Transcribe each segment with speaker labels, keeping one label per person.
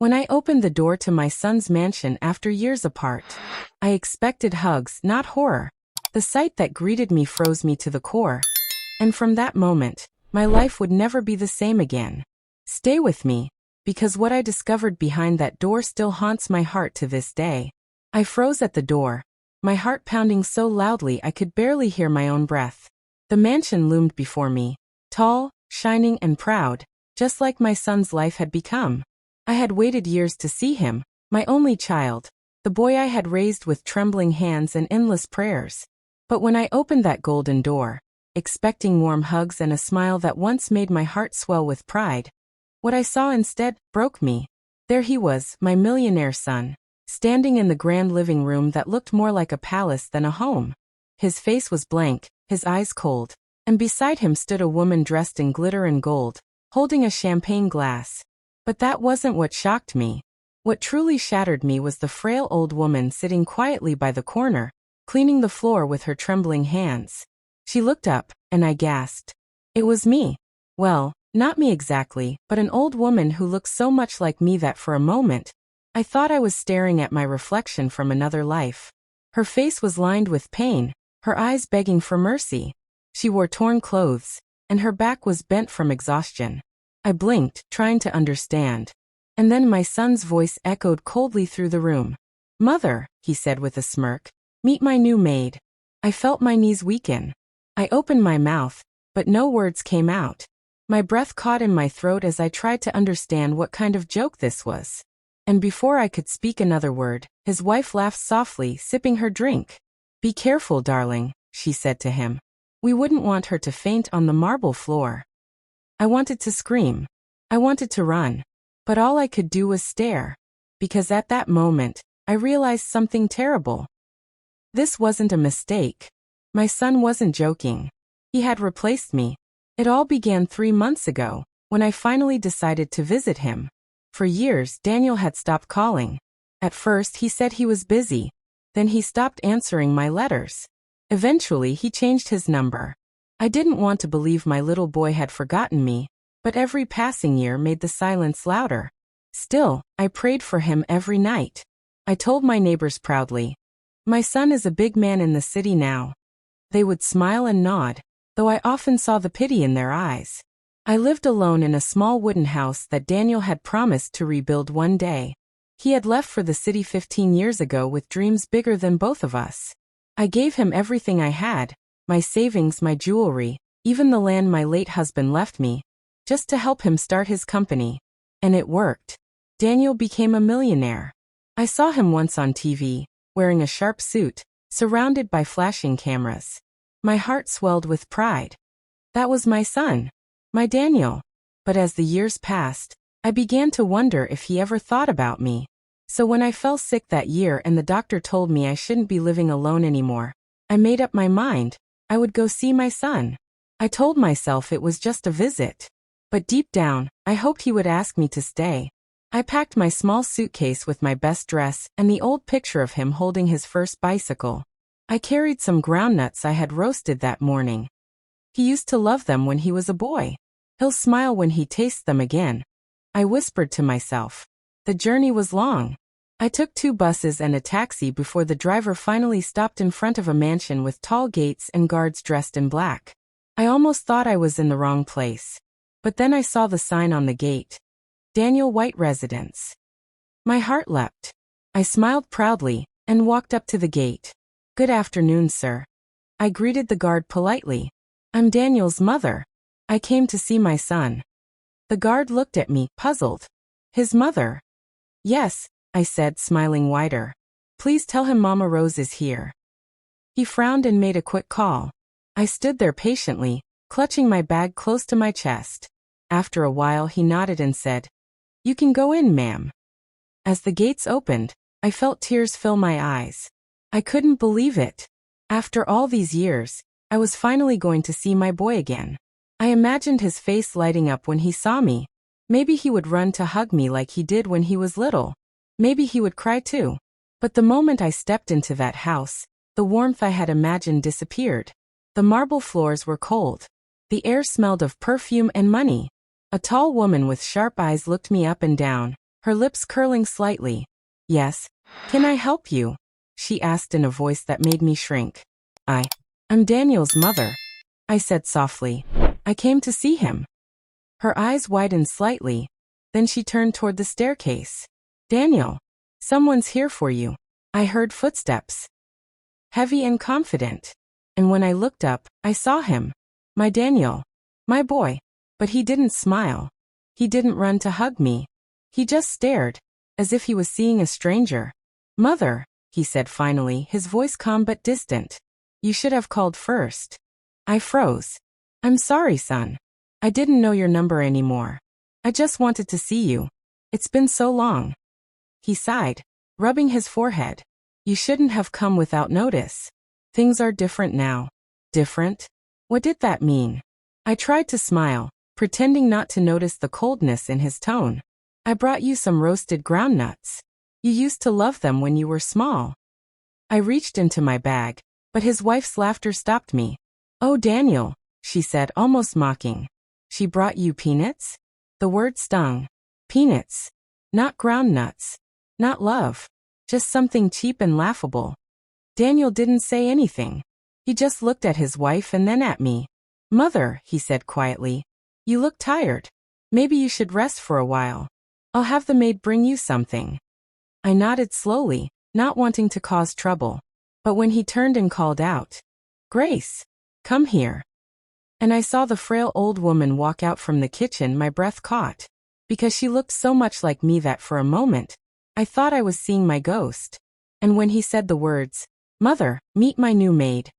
Speaker 1: When I opened the door to my son's mansion after years apart, I expected hugs, not horror. The sight that greeted me froze me to the core. And from that moment, my life would never be the same again. Stay with me, because what I discovered behind that door still haunts my heart to this day. I froze at the door, my heart pounding so loudly I could barely hear my own breath. The mansion loomed before me, tall, shining and proud, just like my son's life had become. I had waited years to see him, my only child, the boy I had raised with trembling hands and endless prayers. But when I opened that golden door, expecting warm hugs and a smile that once made my heart swell with pride, what I saw instead broke me. There he was, my millionaire son, standing in the grand living room that looked more like a palace than a home. His face was blank, his eyes cold, and beside him stood a woman dressed in glitter and gold, holding a champagne glass. But that wasn't what shocked me. What truly shattered me was the frail old woman sitting quietly by the corner, cleaning the floor with her trembling hands. She looked up, and I gasped. It was me. Well, not me exactly, but an old woman who looked so much like me that for a moment, I thought I was staring at my reflection from another life. Her face was lined with pain, her eyes begging for mercy. She wore torn clothes, and her back was bent from exhaustion. I blinked, trying to understand. And then my son's voice echoed coldly through the room. "Mother," he said with a smirk, "meet my new maid." I felt my knees weaken. I opened my mouth, but no words came out. My breath caught in my throat as I tried to understand what kind of joke this was. And before I could speak another word, his wife laughed softly, sipping her drink. "Be careful, darling," she said to him. "We wouldn't want her to faint on the marble floor." I wanted to scream. I wanted to run. But all I could do was stare. Because at that moment, I realized something terrible. This wasn't a mistake. My son wasn't joking. He had replaced me. It all began 3 months ago, when I finally decided to visit him. For years, Daniel had stopped calling. At first, he said he was busy. Then he stopped answering my letters. Eventually, he changed his number. I didn't want to believe my little boy had forgotten me, but every passing year made the silence louder. Still, I prayed for him every night. I told my neighbors proudly, "My son is a big man in the city now." They would smile and nod, though I often saw the pity in their eyes. I lived alone in a small wooden house that Daniel had promised to rebuild one day. He had left for the city 15 years ago with dreams bigger than both of us. I gave him everything I had, my savings, my jewelry, even the land my late husband left me, just to help him start his company. And it worked. Daniel became a millionaire. I saw him once on TV, wearing a sharp suit, surrounded by flashing cameras. My heart swelled with pride. That was my son, my Daniel. But as the years passed, I began to wonder if he ever thought about me. So when I fell sick that year and the doctor told me I shouldn't be living alone anymore, I made up my mind. I would go see my son. I told myself it was just a visit. But deep down, I hoped he would ask me to stay. I packed my small suitcase with my best dress and the old picture of him holding his first bicycle. I carried some groundnuts I had roasted that morning. He used to love them when he was a boy. He'll smile when he tastes them again. I whispered to myself. The journey was long. I took 2 buses and a taxi before the driver finally stopped in front of a mansion with tall gates and guards dressed in black. I almost thought I was in the wrong place. But then I saw the sign on the gate. Daniel White Residence. My heart leapt. I smiled proudly and walked up to the gate. "Good afternoon, sir." I greeted the guard politely. "I'm Daniel's mother. I came to see my son." The guard looked at me, puzzled. "His mother?" "Yes," I said, smiling wider. "Please tell him Mama Rose is here." He frowned and made a quick call. I stood there patiently, clutching my bag close to my chest. After a while he nodded and said, "You can go in, ma'am." As the gates opened, I felt tears fill my eyes. I couldn't believe it. After all these years, I was finally going to see my boy again. I imagined his face lighting up when he saw me. Maybe he would run to hug me like he did when he was little. Maybe he would cry too. But the moment I stepped into that house, the warmth I had imagined disappeared. The marble floors were cold. The air smelled of perfume and money. A tall woman with sharp eyes looked me up and down, her lips curling slightly. Yes. Can I help you? She asked in a voice that made me shrink. I'm Daniel's mother, I said softly. I came to see him. Her eyes widened slightly. Then she turned toward the staircase. Daniel, someone's here for you. I heard footsteps. Heavy and confident. And when I looked up, I saw him. My Daniel. My boy. But he didn't smile. He didn't run to hug me. He just stared, as if he was seeing a stranger. Mother, he said finally, his voice calm but distant. You should have called first. I froze. I'm sorry, son. I didn't know your number anymore. I just wanted to see you. It's been so long. He sighed, rubbing his forehead. You shouldn't have come without notice. Things are different now. Different? What did that mean? I tried to smile, pretending not to notice the coldness in his tone. I brought you some roasted groundnuts. You used to love them when you were small. I reached into my bag, but his wife's laughter stopped me. Oh, Daniel, she said, almost mocking. She brought you peanuts? The word stung. Peanuts. Not groundnuts. Not love. Just something cheap and laughable. Daniel didn't say anything. He just looked at his wife and then at me. Mother, he said quietly. You look tired. Maybe you should rest for a while. I'll have the maid bring you something. I nodded slowly, not wanting to cause trouble. But when he turned and called out, Grace, come here. And I saw the frail old woman walk out from the kitchen, my breath caught. Because she looked so much like me that for a moment, I thought I was seeing my ghost. And when he said the words, Mother, meet my new maid,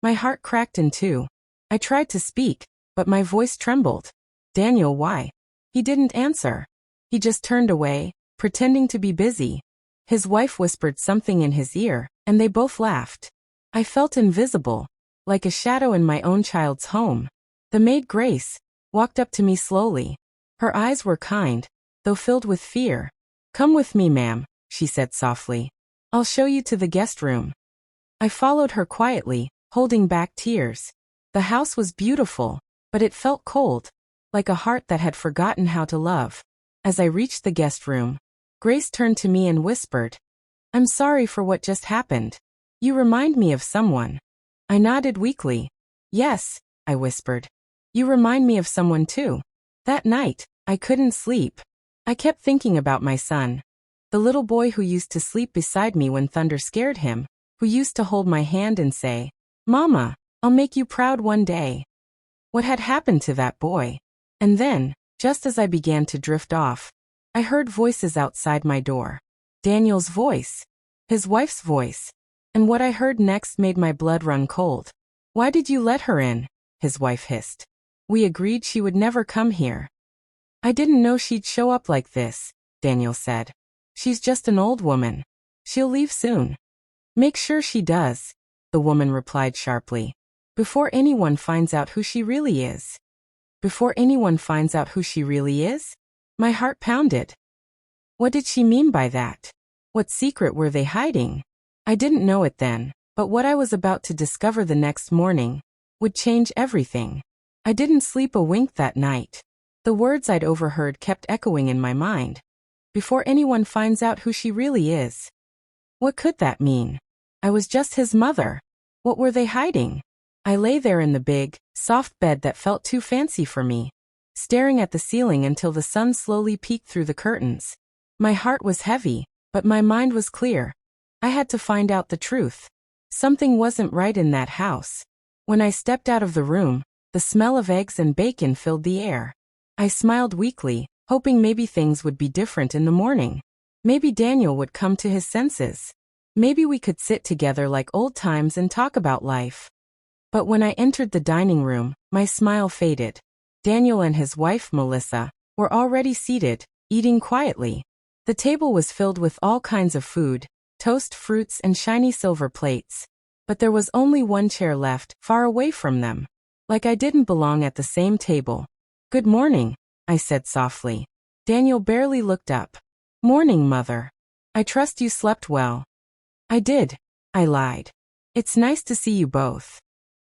Speaker 1: my heart cracked in two. I tried to speak, but my voice trembled. Daniel, why? He didn't answer. He just turned away, pretending to be busy. His wife whispered something in his ear, and they both laughed. I felt invisible, like a shadow in my own child's home. The maid Grace walked up to me slowly. Her eyes were kind, though filled with fear. Come with me, ma'am, she said softly. I'll show you to the guest room. I followed her quietly, holding back tears. The house was beautiful, but it felt cold, like a heart that had forgotten how to love. As I reached the guest room, Grace turned to me and whispered, I'm sorry for what just happened. You remind me of someone. I nodded weakly. Yes, I whispered. You remind me of someone too. That night, I couldn't sleep. I kept thinking about my son. The little boy who used to sleep beside me when thunder scared him, who used to hold my hand and say, Mama, I'll make you proud one day. What had happened to that boy? And then, just as I began to drift off, I heard voices outside my door. Daniel's voice. His wife's voice. And what I heard next made my blood run cold. Why did you let her in? His wife hissed. We agreed she would never come here. I didn't know she'd show up like this, Daniel said. She's just an old woman. She'll leave soon. Make sure she does, the woman replied sharply. Before anyone finds out who she really is. Before anyone finds out who she really is? My heart pounded. What did she mean by that? What secret were they hiding? I didn't know it then, but what I was about to discover the next morning would change everything. I didn't sleep a wink that night. The words I'd overheard kept echoing in my mind. Before anyone finds out who she really is. What could that mean? I was just his mother. What were they hiding? I lay there in the big, soft bed that felt too fancy for me, staring at the ceiling until the sun slowly peeked through the curtains. My heart was heavy, but my mind was clear. I had to find out the truth. Something wasn't right in that house. When I stepped out of the room, the smell of eggs and bacon filled the air. I smiled weakly, hoping maybe things would be different in the morning. Maybe Daniel would come to his senses. Maybe we could sit together like old times and talk about life. But when I entered the dining room, my smile faded. Daniel and his wife, Melissa, were already seated, eating quietly. The table was filled with all kinds of food, toast, fruits, and shiny silver plates. But there was only one chair left, far away from them. Like I didn't belong at the same table. Good morning, I said softly. Daniel barely looked up. Morning, Mother. I trust you slept well. I did, I lied. It's nice to see you both.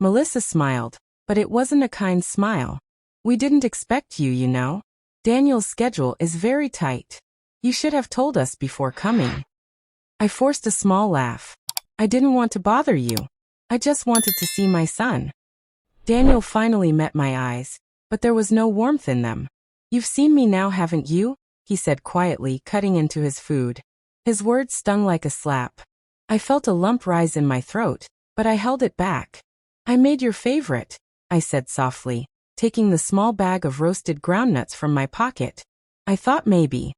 Speaker 1: Melissa smiled, but it wasn't a kind smile. We didn't expect you, you know. Daniel's schedule is very tight. You should have told us before coming. I forced a small laugh. I didn't want to bother you. I just wanted to see my son. Daniel finally met my eyes, but there was no warmth in them. You've seen me now, haven't you? He said quietly, cutting into his food. His words stung like a slap. I felt a lump rise in my throat, but I held it back. I made your favorite, I said softly, taking the small bag of roasted groundnuts from my pocket. I thought maybe.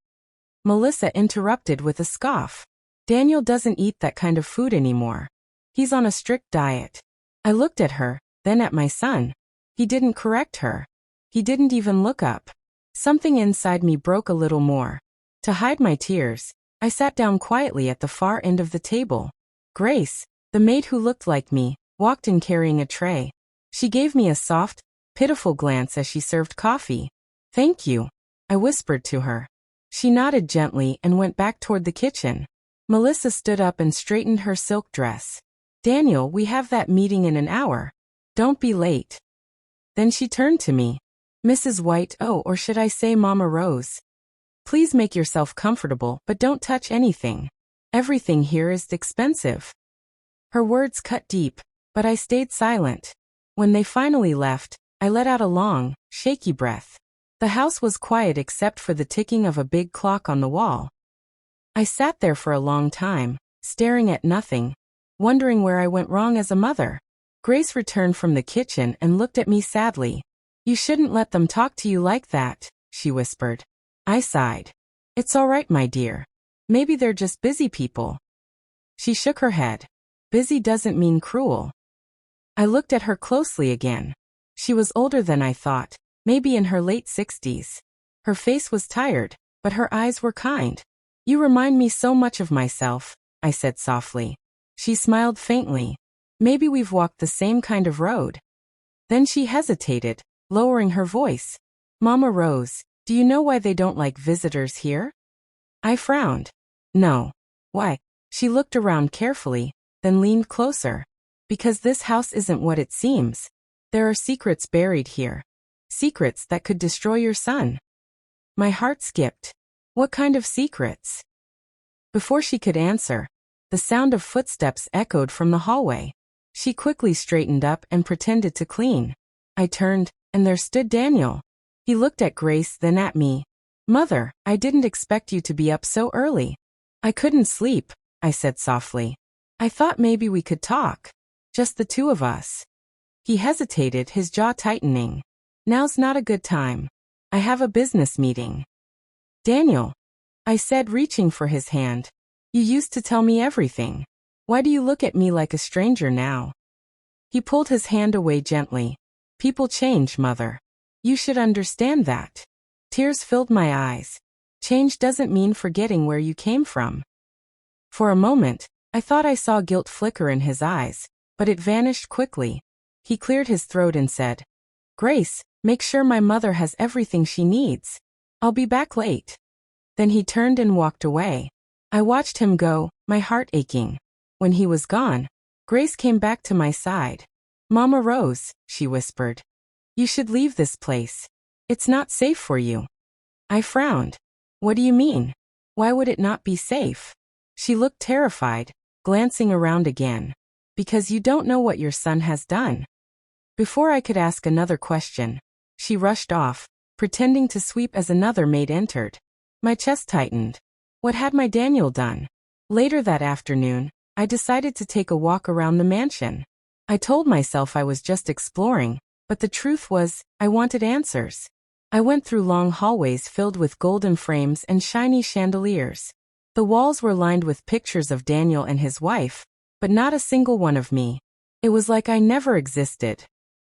Speaker 1: Melissa interrupted with a scoff. Daniel doesn't eat that kind of food anymore. He's on a strict diet. I looked at her, then at my son. He didn't correct her. He didn't even look up. Something inside me broke a little more. To hide my tears, I sat down quietly at the far end of the table. Grace, the maid who looked like me, walked in carrying a tray. She gave me a soft, pitiful glance as she served coffee. Thank you, I whispered to her. She nodded gently and went back toward the kitchen. Melissa stood up and straightened her silk dress. Daniel, we have that meeting in an hour. Don't be late. Then she turned to me. Mrs. White, or should I say Mama Rose? Please make yourself comfortable, but don't touch anything. Everything here is expensive. Her words cut deep, but I stayed silent. When they finally left, I let out a long, shaky breath. The house was quiet except for the ticking of a big clock on the wall. I sat there for a long time, staring at nothing, wondering where I went wrong as a mother. Grace returned from the kitchen and looked at me sadly. You shouldn't let them talk to you like that, she whispered. I sighed. It's all right, my dear. Maybe they're just busy people. She shook her head. Busy doesn't mean cruel. I looked at her closely again. She was older than I thought, maybe in her late 60s. Her face was tired, but her eyes were kind. You remind me so much of myself, I said softly. She smiled faintly. Maybe we've walked the same kind of road. Then she hesitated, lowering her voice. Mama Rose, do you know why they don't like visitors here? I frowned. No. Why? She looked around carefully, then leaned closer. Because this house isn't what it seems. There are secrets buried here. Secrets that could destroy your son. My heart skipped. What kind of secrets? Before she could answer, the sound of footsteps echoed from the hallway. She quickly straightened up and pretended to clean. I turned, and there stood Daniel. He looked at Grace, then at me. Mother, I didn't expect you to be up so early. I couldn't sleep, I said softly. I thought maybe we could talk. Just the two of us. He hesitated, his jaw tightening. Now's not a good time. I have a business meeting. Daniel, I said, reaching for his hand. You used to tell me everything. Why do you look at me like a stranger now? He pulled his hand away gently. People change, Mother. You should understand that. Tears filled my eyes. Change doesn't mean forgetting where you came from. For a moment, I thought I saw guilt flicker in his eyes, but it vanished quickly. He cleared his throat and said, Grace, make sure my mother has everything she needs. I'll be back late. Then he turned and walked away. I watched him go, my heart aching. When he was gone, Grace came back to my side. Mama Rose, she whispered. You should leave this place. It's not safe for you. I frowned. What do you mean? Why would it not be safe? She looked terrified, glancing around again. Because you don't know what your son has done. Before I could ask another question, she rushed off, pretending to sweep as another maid entered. My chest tightened. What had my Daniel done? Later that afternoon, I decided to take a walk around the mansion. I told myself I was just exploring, but the truth was, I wanted answers. I went through long hallways filled with golden frames and shiny chandeliers. The walls were lined with pictures of Daniel and his wife, but not a single one of me. It was like I never existed.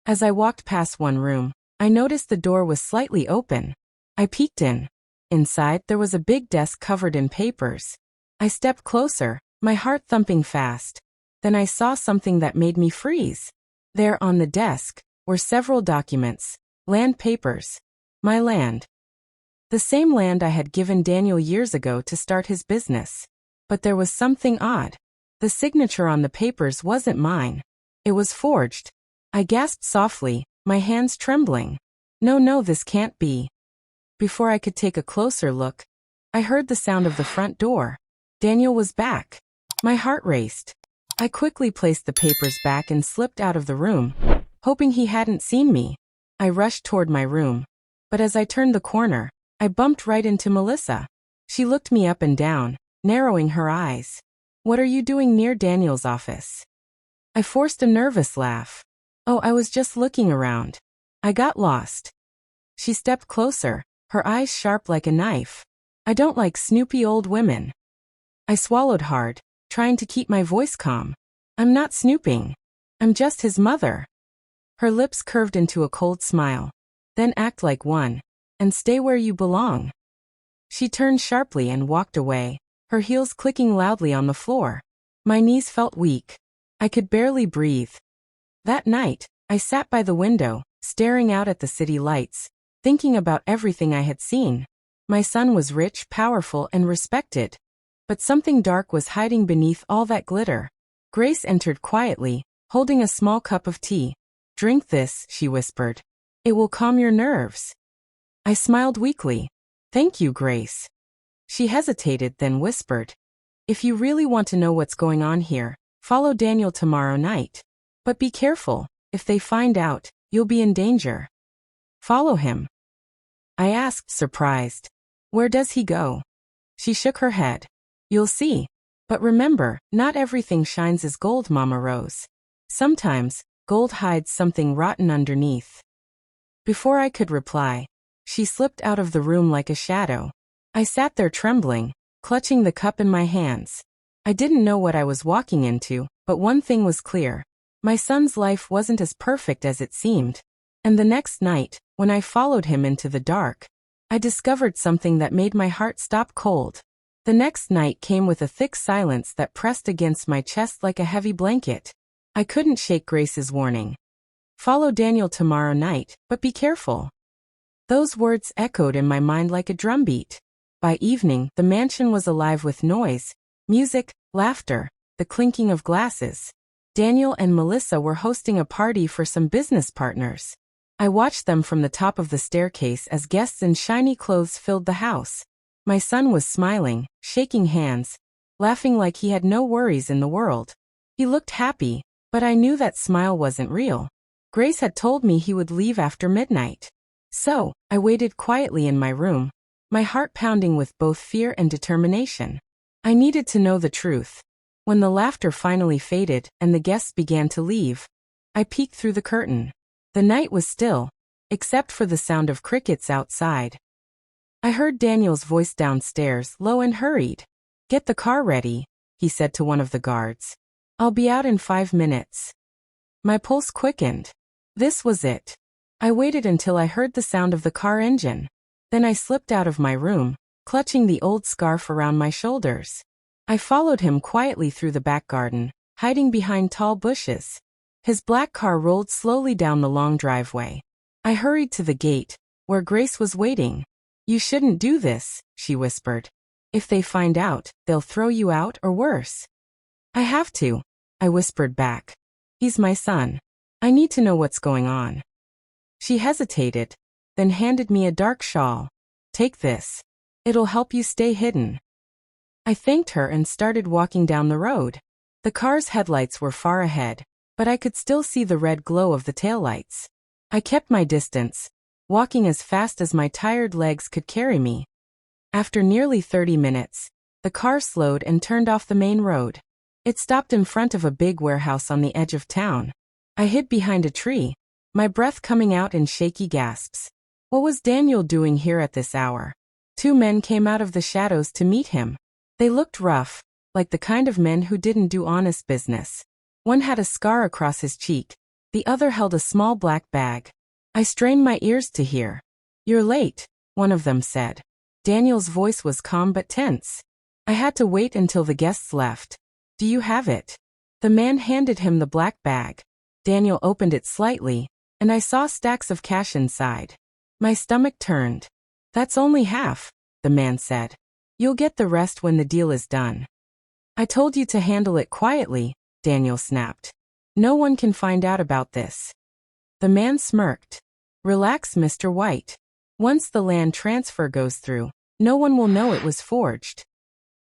Speaker 1: As I walked past one room, I noticed the door was slightly open. I peeked in. Inside, there was a big desk covered in papers. I stepped closer, my heart thumping fast. Then I saw something that made me freeze. There on the desk were several documents, land papers. My land. The same land I had given Daniel years ago to start his business. But there was something odd. The signature on the papers wasn't mine. It was forged. I gasped softly, my hands trembling. No, this can't be. Before I could take a closer look, I heard the sound of the front door. Daniel was back. My heart raced. I quickly placed the papers back and slipped out of the room, hoping he hadn't seen me. I rushed toward my room. But as I turned the corner, I bumped right into Melissa. She looked me up and down, narrowing her eyes. "What are you doing near Daniel's office?" I forced a nervous laugh. "Oh, I was just looking around. I got lost." She stepped closer, her eyes sharp like a knife. "I don't like snoopy old women." I swallowed hard, trying to keep my voice calm. "I'm not snooping. I'm just his mother." Her lips curved into a cold smile. "Then act like one, and stay where you belong." She turned sharply and walked away, her heels clicking loudly on the floor. My knees felt weak. I could barely breathe. That night, I sat by the window, staring out at the city lights, thinking about everything I had seen. My son was rich, powerful, and respected. But something dark was hiding beneath all that glitter. Grace entered quietly, holding a small cup of tea. "Drink this," she whispered. "It will calm your nerves." I smiled weakly. "Thank you, Grace." She hesitated, then whispered, "If you really want to know what's going on here, follow Daniel tomorrow night. But be careful, if they find out, you'll be in danger." "Follow him?" I asked, surprised. "Where does he go?" She shook her head. "You'll see. But remember, not everything shines as gold, Mama Rose. Sometimes, gold hides something rotten underneath." Before I could reply, she slipped out of the room like a shadow. I sat there trembling, clutching the cup in my hands. I didn't know what I was walking into, but one thing was clear. My son's life wasn't as perfect as it seemed. And the next night, when I followed him into the dark, I discovered something that made my heart stop cold. The next night came with a thick silence that pressed against my chest like a heavy blanket. I couldn't shake Grace's warning. "Follow Daniel tomorrow night, but be careful." Those words echoed in my mind like a drumbeat. By evening, the mansion was alive with noise, music, laughter, the clinking of glasses. Daniel and Melissa were hosting a party for some business partners. I watched them from the top of the staircase as guests in shiny clothes filled the house. My son was smiling, shaking hands, laughing like he had no worries in the world. He looked happy, but I knew that smile wasn't real. Grace had told me he would leave after midnight. So, I waited quietly in my room, my heart pounding with both fear and determination. I needed to know the truth. When the laughter finally faded and the guests began to leave, I peeked through the curtain. The night was still, except for the sound of crickets outside. I heard Daniel's voice downstairs, low and hurried. "Get the car ready," he said to one of the guards. "I'll be out in 5 minutes." My pulse quickened. This was it. I waited until I heard the sound of the car engine. Then I slipped out of my room, clutching the old scarf around my shoulders. I followed him quietly through the back garden, hiding behind tall bushes. His black car rolled slowly down the long driveway. I hurried to the gate, where Grace was waiting. "You shouldn't do this," she whispered. "If they find out, they'll throw you out or worse." "I have to," I whispered back. "He's my son. I need to know what's going on." She hesitated, then handed me a dark shawl. "Take this. It'll help you stay hidden." I thanked her and started walking down the road. The car's headlights were far ahead, but I could still see the red glow of the taillights. I kept my distance, walking as fast as my tired legs could carry me. After nearly 30 minutes, the car slowed and turned off the main road. It stopped in front of a big warehouse on the edge of town. I hid behind a tree, my breath coming out in shaky gasps. What was Daniel doing here at this hour? 2 men came out of the shadows to meet him. They looked rough, like the kind of men who didn't do honest business. One had a scar across his cheek, the other held a small black bag. I strained my ears to hear. "You're late," one of them said. Daniel's voice was calm but tense. I had to wait until the guests left. "Do you have it?" The man handed him the black bag. Daniel opened it slightly, and I saw stacks of cash inside. My stomach turned. "That's only half," the man said. "You'll get the rest when the deal is done." "I told you to handle it quietly," Daniel snapped. "No one can find out about this." The man smirked. "Relax, Mr. White. Once the land transfer goes through, No one will know it was forged.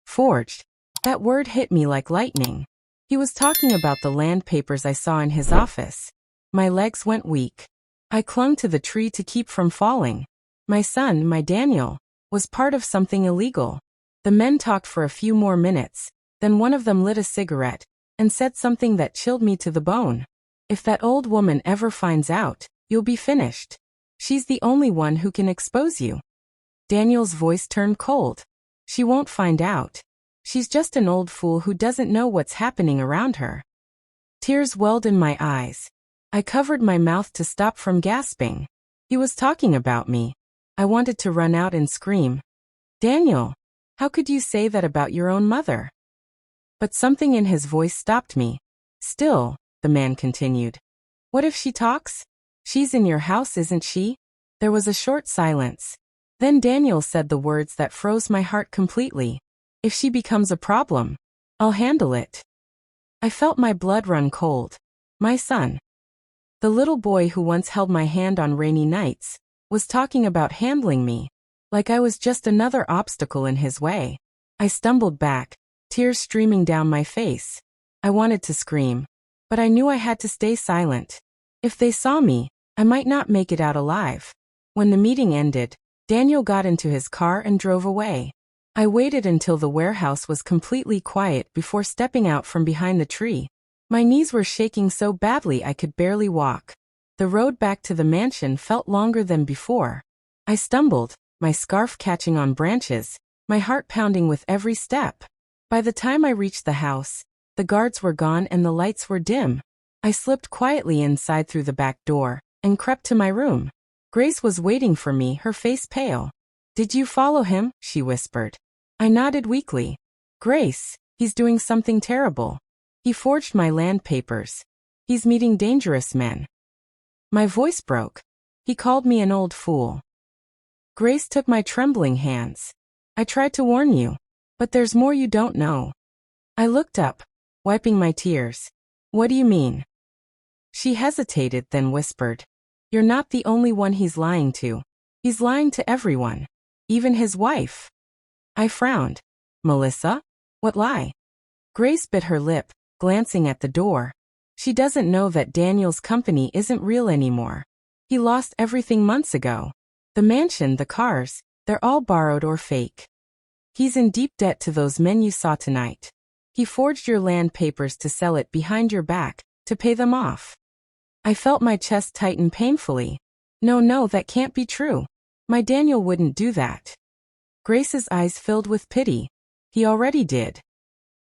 Speaker 1: Forged. That word hit me like lightning. He was talking about the land papers I saw in his office. My legs went weak. I clung to the tree to keep from falling. My son, my Daniel, was part of something illegal. The men talked for a few more minutes, then one of them lit a cigarette and said something that chilled me to the bone. If that old woman ever finds out, you'll be finished. She's the only one who can expose you. Daniel's voice turned cold. She won't find out. She's just an old fool who doesn't know what's happening around her. Tears welled in my eyes. I covered my mouth to stop from gasping. He was talking about me. I wanted to run out and scream. Daniel, how could you say that about your own mother? But something in his voice stopped me. Still, the man continued. What if she talks? She's in your house, isn't she? There was a short silence. Then Daniel said the words that froze my heart completely. If she becomes a problem, I'll handle it. I felt my blood run cold. My son, the little boy who once held my hand on rainy nights, was talking about handling me, like I was just another obstacle in his way. I stumbled back, tears streaming down my face. I wanted to scream, but I knew I had to stay silent. If they saw me, I might not make it out alive. When the meeting ended, Daniel got into his car and drove away. I waited until the warehouse was completely quiet before stepping out from behind the tree. My knees were shaking so badly I could barely walk. The road back to the mansion felt longer than before. I stumbled, my scarf catching on branches, my heart pounding with every step. By the time I reached the house, the guards were gone and the lights were dim. I slipped quietly inside through the back door and crept to my room. Grace was waiting for me, her face pale. Did you follow him? She whispered. I nodded weakly. Grace, he's doing something terrible. He forged my land papers. He's meeting dangerous men. My voice broke. He called me an old fool. Grace took my trembling hands. I tried to warn you, but there's more you don't know. I looked up, wiping my tears. What do you mean? She hesitated, then whispered. You're not the only one he's lying to. He's lying to everyone, even his wife. I frowned. Melissa? What lie? Grace bit her lip, glancing at the door. She doesn't know that Daniel's company isn't real anymore. He lost everything months ago. The mansion, the cars, they're all borrowed or fake. He's in deep debt to those men you saw tonight. He forged your land papers to sell it behind your back, to pay them off. I felt my chest tighten painfully. No, that can't be true. My Daniel wouldn't do that. Grace's eyes filled with pity. He already did.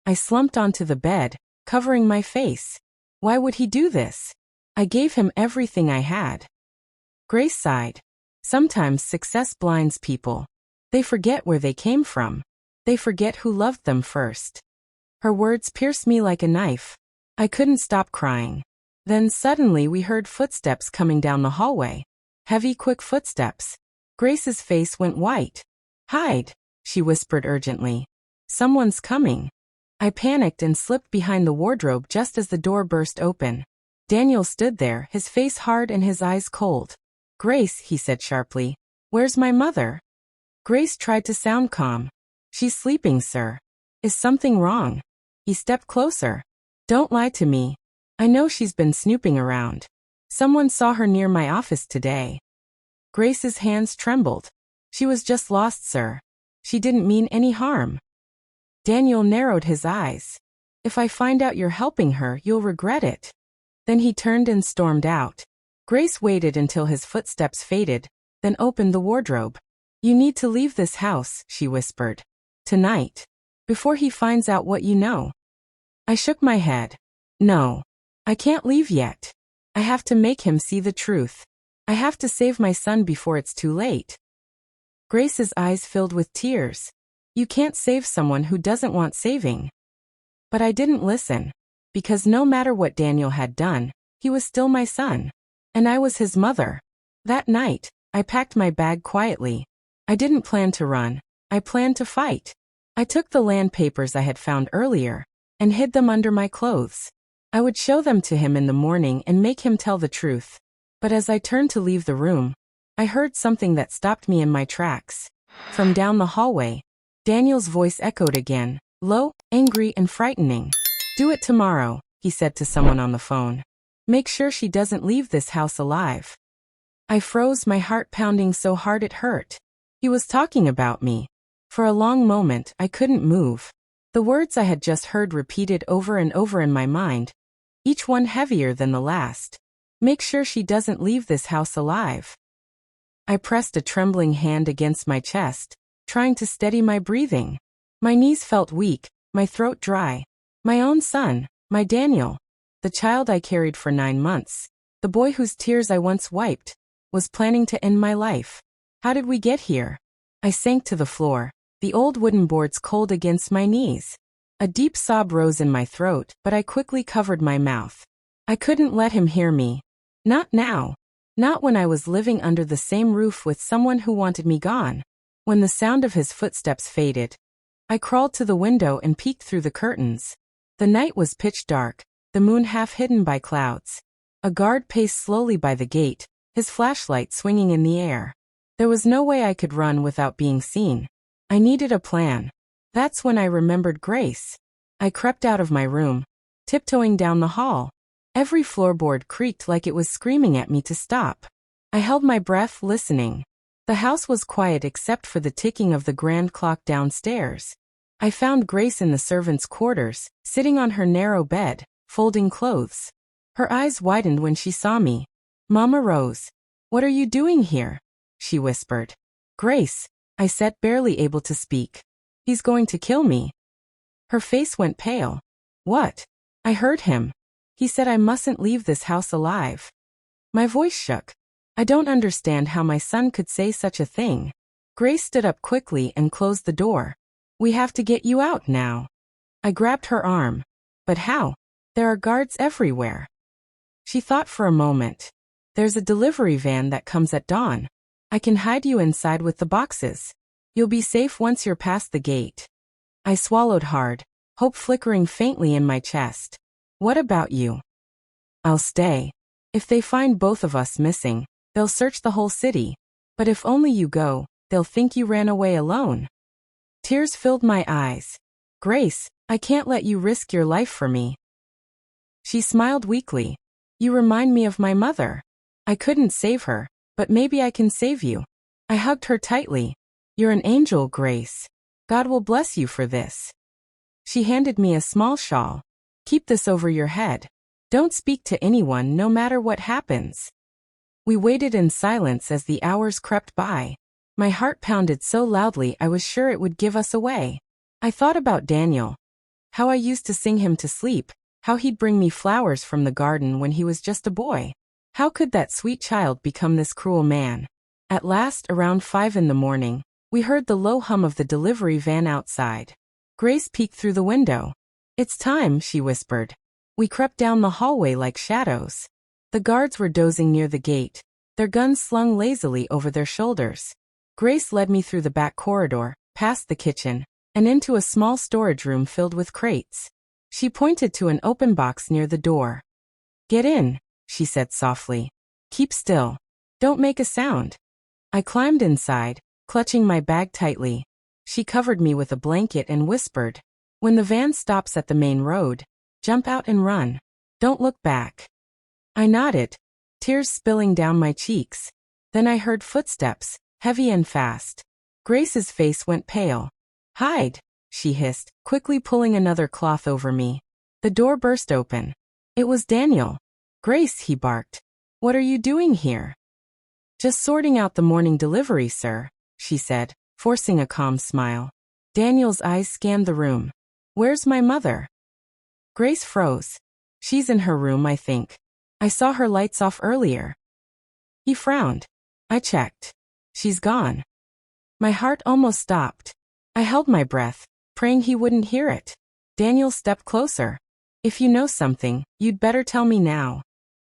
Speaker 1: I slumped onto the bed, covering my face. Why would he do this? I gave him everything I had. Grace sighed. Sometimes success blinds people. They forget where they came from. They forget who loved them first. Her words pierced me like a knife. I couldn't stop crying. Then suddenly we heard footsteps coming down the hallway. Heavy, quick footsteps. Grace's face went white. Hide, she whispered urgently. Someone's coming. I panicked and slipped behind the wardrobe just as the door burst open. Daniel stood there, his face hard and his eyes cold. Grace, he said sharply. Where's my mother? Grace tried to sound calm. She's sleeping, sir. Is something wrong? He stepped closer. Don't lie to me. I know she's been snooping around. Someone saw her near my office today. Grace's hands trembled. She was just lost, sir. She didn't mean any harm. Daniel narrowed his eyes. If I find out you're helping her, you'll regret it. Then he turned and stormed out. Grace waited until his footsteps faded, then opened the wardrobe. You need to leave this house, she whispered. Tonight. Before he finds out what you know. I shook my head. No. I can't leave yet. I have to make him see the truth. I have to save my son before it's too late. Grace's eyes filled with tears. You can't save someone who doesn't want saving. But I didn't listen. Because no matter what Daniel had done, he was still my son. And I was his mother. That night, I packed my bag quietly. I didn't plan to run. I planned to fight. I took the land papers I had found earlier and hid them under my clothes. I would show them to him in the morning and make him tell the truth. But as I turned to leave the room, I heard something that stopped me in my tracks. From down the hallway, Daniel's voice echoed again, low, angry, and frightening. Do it tomorrow, he said to someone on the phone. Make sure she doesn't leave this house alive. I froze, my heart pounding so hard it hurt. He was talking about me. For a long moment, I couldn't move. The words I had just heard repeated over and over in my mind, each one heavier than the last. Make sure she doesn't leave this house alive. I pressed a trembling hand against my chest, trying to steady my breathing. My knees felt weak, my throat dry. My own son, my Daniel, the child I carried for 9 months, the boy whose tears I once wiped, was planning to end my life. How did we get here? I sank to the floor, the old wooden boards cold against my knees. A deep sob rose in my throat, but I quickly covered my mouth. I couldn't let him hear me. Not now. Not when I was living under the same roof with someone who wanted me gone. When the sound of his footsteps faded, I crawled to the window and peeked through the curtains. The night was pitch dark, the moon half hidden by clouds. A guard paced slowly by the gate, his flashlight swinging in the air. There was no way I could run without being seen. I needed a plan. That's when I remembered Grace. I crept out of my room, tiptoeing down the hall. Every floorboard creaked like it was screaming at me to stop. I held my breath, listening. The house was quiet except for the ticking of the grand clock downstairs. I found Grace in the servants' quarters, sitting on her narrow bed, folding clothes. Her eyes widened when she saw me. Mama Rose, what are you doing here? She whispered. Grace, I said, barely able to speak. He's going to kill me. Her face went pale. What? I heard him. He said I mustn't leave this house alive. My voice shook. I don't understand how my son could say such a thing. Grace stood up quickly and closed the door. We have to get you out now. I grabbed her arm. But how? There are guards everywhere. She thought for a moment. There's a delivery van that comes at dawn. I can hide you inside with the boxes. You'll be safe once you're past the gate. I swallowed hard, hope flickering faintly in my chest. What about you? I'll stay. If they find both of us missing, they'll search the whole city. But if only you go, they'll think you ran away alone. Tears filled my eyes. Grace, I can't let you risk your life for me. She smiled weakly. You remind me of my mother. I couldn't save her, but maybe I can save you. I hugged her tightly. You're an angel, Grace. God will bless you for this. She handed me a small shawl. Keep this over your head. Don't speak to anyone no matter what happens. We waited in silence as the hours crept by. My heart pounded so loudly I was sure it would give us away. I thought about Daniel. How I used to sing him to sleep. How he'd bring me flowers from the garden when he was just a boy. How could that sweet child become this cruel man? At last, around 5 in the morning, we heard the low hum of the delivery van outside. Grace peeked through the window. It's time, she whispered. We crept down the hallway like shadows. The guards were dozing near the gate, their guns slung lazily over their shoulders. Grace led me through the back corridor, past the kitchen, and into a small storage room filled with crates. She pointed to an open box near the door. Get in, she said softly. Keep still. Don't make a sound. I climbed inside, clutching my bag tightly. She covered me with a blanket and whispered, when the van stops at the main road, jump out and run. Don't look back. I nodded, tears spilling down my cheeks. Then I heard footsteps, heavy and fast. Grace's face went pale. Hide, she hissed, quickly pulling another cloth over me. The door burst open. It was Daniel. Grace, he barked. What are you doing here? Just sorting out the morning delivery, sir, she said, forcing a calm smile. Daniel's eyes scanned the room. Where's my mother? Grace froze. She's in her room, I think. I saw her lights off earlier. He frowned. I checked. She's gone. My heart almost stopped. I held my breath, praying he wouldn't hear it. Daniel stepped closer. If you know something, you'd better tell me now.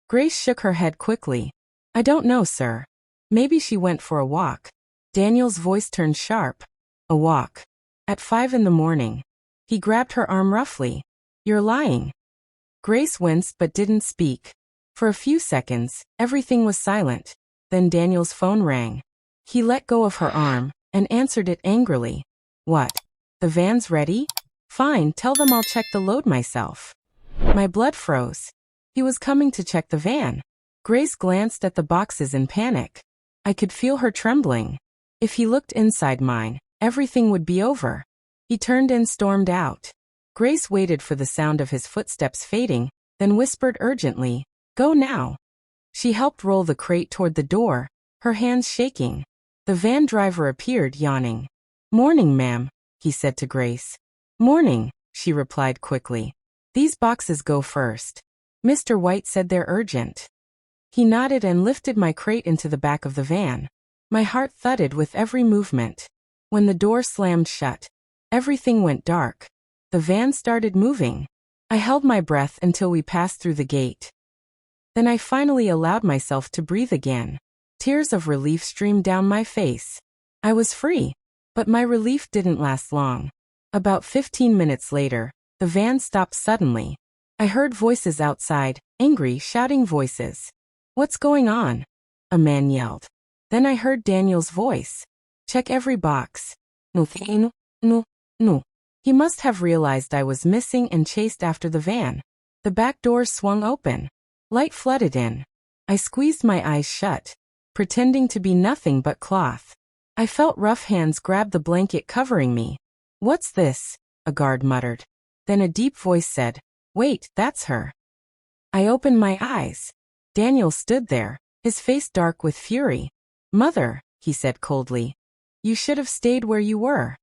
Speaker 1: Grace shook her head quickly. I don't know, sir. Maybe she went for a walk. Daniel's voice turned sharp. A walk. At 5 in the morning. He grabbed her arm roughly. You're lying. Grace winced but didn't speak. For a few seconds, everything was silent. Then Daniel's phone rang. He let go of her arm, and answered it angrily. What? The van's ready? Fine, tell them I'll check the load myself. My blood froze. He was coming to check the van. Grace glanced at the boxes in panic. I could feel her trembling. If he looked inside mine, everything would be over. He turned and stormed out. Grace waited for the sound of his footsteps fading, then whispered urgently, "Go now." She helped roll the crate toward the door, her hands shaking. The van driver appeared, yawning. "Morning, ma'am," he said to Grace. "Morning," she replied quickly. "These boxes go first. Mr. White said they're urgent." He nodded and lifted my crate into the back of the van. My heart thudded with every movement. When the door slammed shut, everything went dark. The van started moving. I held my breath until we passed through the gate. Then I finally allowed myself to breathe again. Tears of relief streamed down my face. I was free, but my relief didn't last long. About 15 minutes later, the van stopped suddenly. I heard voices outside, angry, shouting voices. "What's going on?" a man yelled. Then I heard Daniel's voice. "Check every box." No. He must have realized I was missing and chased after the van. The back doors swung open. Light flooded in. I squeezed my eyes shut, pretending to be nothing but cloth. I felt rough hands grab the blanket covering me. "What's this?" a guard muttered. Then a deep voice said, "Wait, that's her." I opened my eyes. Daniel stood there, his face dark with fury. "Mother," he said coldly, "you should have stayed where you were."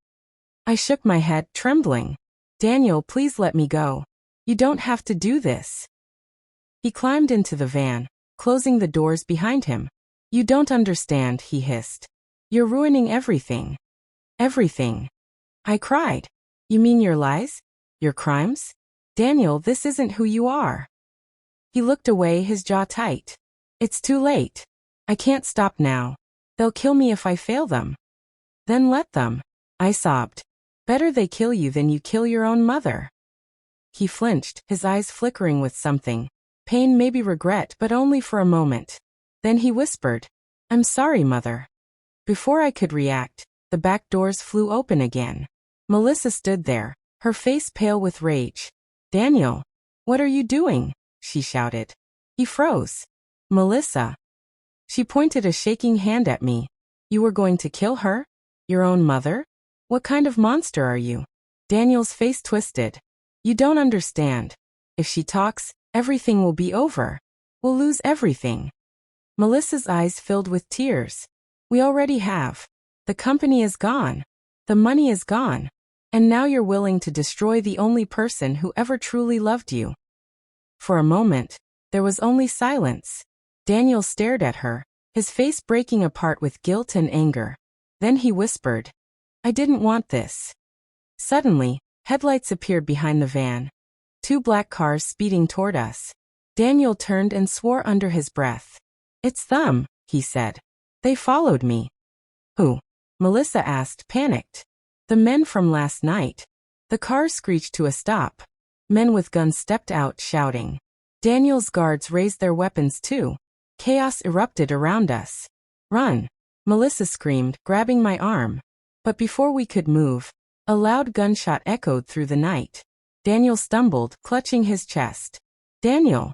Speaker 1: I shook my head, trembling. "Daniel, please let me go. You don't have to do this." He climbed into the van, closing the doors behind him. "You don't understand," he hissed. "You're ruining everything." "Everything?" I cried. "You mean your lies? Your crimes? Daniel, this isn't who you are." He looked away, his jaw tight. "It's too late. I can't stop now. They'll kill me if I fail them." "Then let them," I sobbed. "Better they kill you than you kill your own mother." He flinched, his eyes flickering with something. Pain, maybe regret, but only for a moment. Then he whispered, "I'm sorry, Mother." Before I could react, the back doors flew open again. Melissa stood there, her face pale with rage. "Daniel, what are you doing?" she shouted. He froze. "Melissa." She pointed a shaking hand at me. "You were going to kill her? Your own mother? What kind of monster are you?" Daniel's face twisted. "You don't understand. If she talks, everything will be over. We'll lose everything." Melissa's eyes filled with tears. "We already have. The company is gone. The money is gone. And now you're willing to destroy the only person who ever truly loved you." For a moment, there was only silence. Daniel stared at her, his face breaking apart with guilt and anger. Then he whispered, "I didn't want this." Suddenly, headlights appeared behind the van. 2 black cars speeding toward us. Daniel turned and swore under his breath. "It's them," he said. "They followed me." "Who?" Melissa asked, panicked. "The men from last night." The car screeched to a stop. Men with guns stepped out, shouting. Daniel's guards raised their weapons too. Chaos erupted around us. "Run!" Melissa screamed, grabbing my arm. But before we could move, a loud gunshot echoed through the night. Daniel stumbled, clutching his chest. "Daniel!"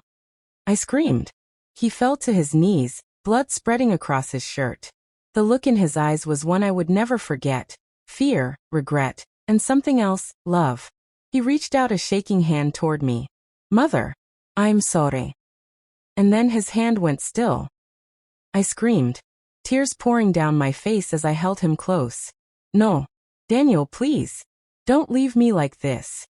Speaker 1: I screamed. He fell to his knees, blood spreading across his shirt. The look in his eyes was one I would never forget. Fear, regret, and something else, love. He reached out a shaking hand toward me. "Mother, I'm sorry." And then his hand went still. I screamed, tears pouring down my face as I held him close. "No. Daniel, please. Don't leave me like this."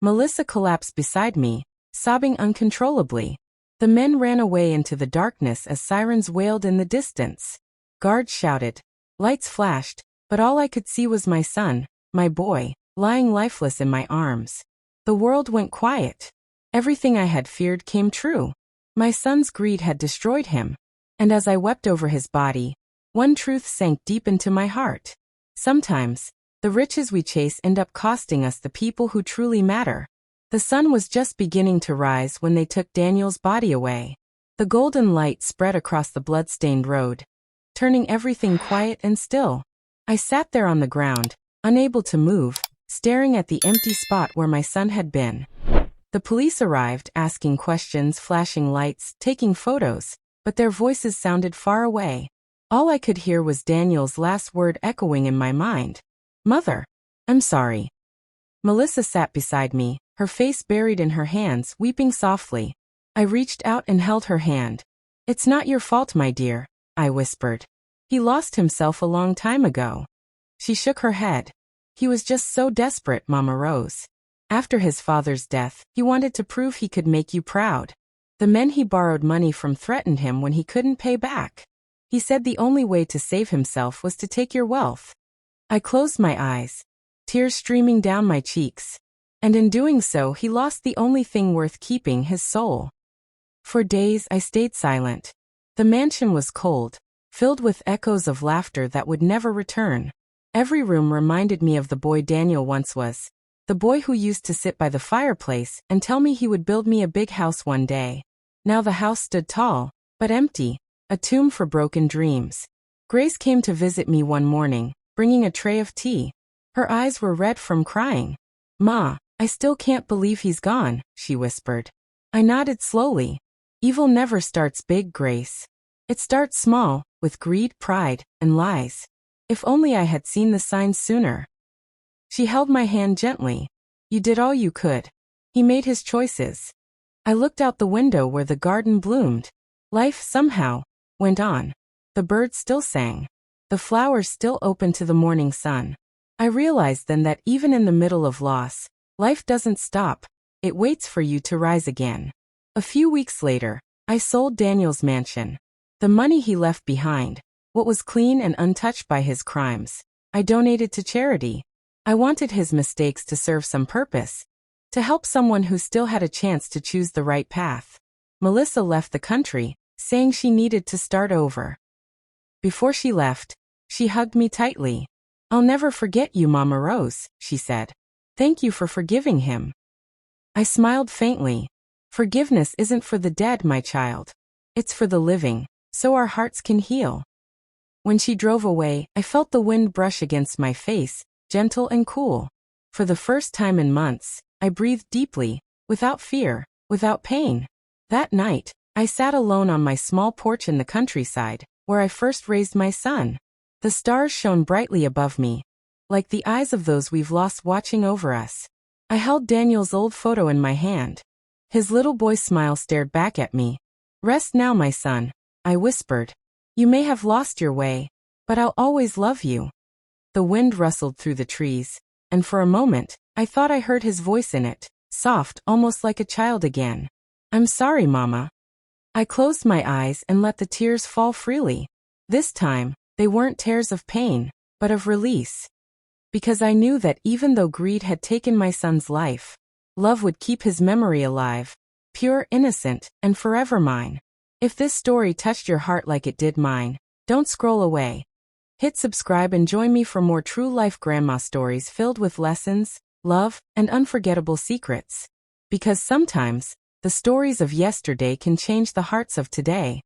Speaker 1: Melissa collapsed beside me, sobbing uncontrollably. The men ran away into the darkness as sirens wailed in the distance. Guards shouted. Lights flashed, but all I could see was my son, my boy, lying lifeless in my arms. The world went quiet. Everything I had feared came true. My son's greed had destroyed him. And as I wept over his body, one truth sank deep into my heart. Sometimes, the riches we chase end up costing us the people who truly matter. The sun was just beginning to rise when they took Daniel's body away. The golden light spread across the blood-stained road, turning everything quiet and still. I sat there on the ground, unable to move, staring at the empty spot where my son had been. The police arrived, asking questions, flashing lights, taking photos, but their voices sounded far away. All I could hear was Daniel's last word echoing in my mind. "Mother, I'm sorry." Melissa sat beside me, her face buried in her hands, weeping softly. I reached out and held her hand. "It's not your fault, my dear," I whispered. "He lost himself a long time ago." She shook her head. "He was just so desperate, Mama Rose. After his father's death, he wanted to prove he could make you proud. The men he borrowed money from threatened him when he couldn't pay back. He said the only way to save himself was to take your wealth." I closed my eyes, tears streaming down my cheeks. And in doing so, he lost the only thing worth keeping, his soul. For days, I stayed silent. The mansion was cold, filled with echoes of laughter that would never return. Every room reminded me of the boy Daniel once was. The boy who used to sit by the fireplace and tell me he would build me a big house one day. Now the house stood tall, but empty, a tomb for broken dreams. Grace came to visit me one morning, bringing a tray of tea. Her eyes were red from crying. "Ma, I still can't believe he's gone," she whispered. I nodded slowly. "Evil never starts big, Grace. It starts small, with greed, pride, and lies. If only I had seen the signs sooner." She held my hand gently. "You did all you could. He made his choices." I looked out the window where the garden bloomed. Life, somehow, went on. The birds still sang. The flowers still opened to the morning sun. I realized then that even in the middle of loss, life doesn't stop. It waits for you to rise again. A few weeks later, I sold Daniel's mansion. The money he left behind, what was clean and untouched by his crimes, I donated to charity. I wanted his mistakes to serve some purpose, to help someone who still had a chance to choose the right path. Melissa left the country, saying she needed to start over. Before she left, she hugged me tightly. "I'll never forget you, Mama Rose," she said. "Thank you for forgiving him." I smiled faintly. "Forgiveness isn't for the dead, my child. It's for the living, so our hearts can heal." When she drove away, I felt the wind brush against my face, gentle and cool. For the first time in months, I breathed deeply, without fear, without pain. That night, I sat alone on my small porch in the countryside, where I first raised my son. The stars shone brightly above me, like the eyes of those we've lost watching over us. I held Daniel's old photo in my hand. His little boy smile stared back at me. "Rest now, my son," I whispered. "You may have lost your way, but I'll always love you." The wind rustled through the trees, and for a moment, I thought I heard his voice in it, soft, almost like a child again. "I'm sorry, Mama." I closed my eyes and let the tears fall freely. This time, they weren't tears of pain, but of release. Because I knew that even though greed had taken my son's life, love would keep his memory alive, pure, innocent, and forever mine. If this story touched your heart like it did mine, don't scroll away. Hit subscribe and join me for more true-life grandma stories filled with lessons, love, and unforgettable secrets. Because sometimes, the stories of yesterday can change the hearts of today.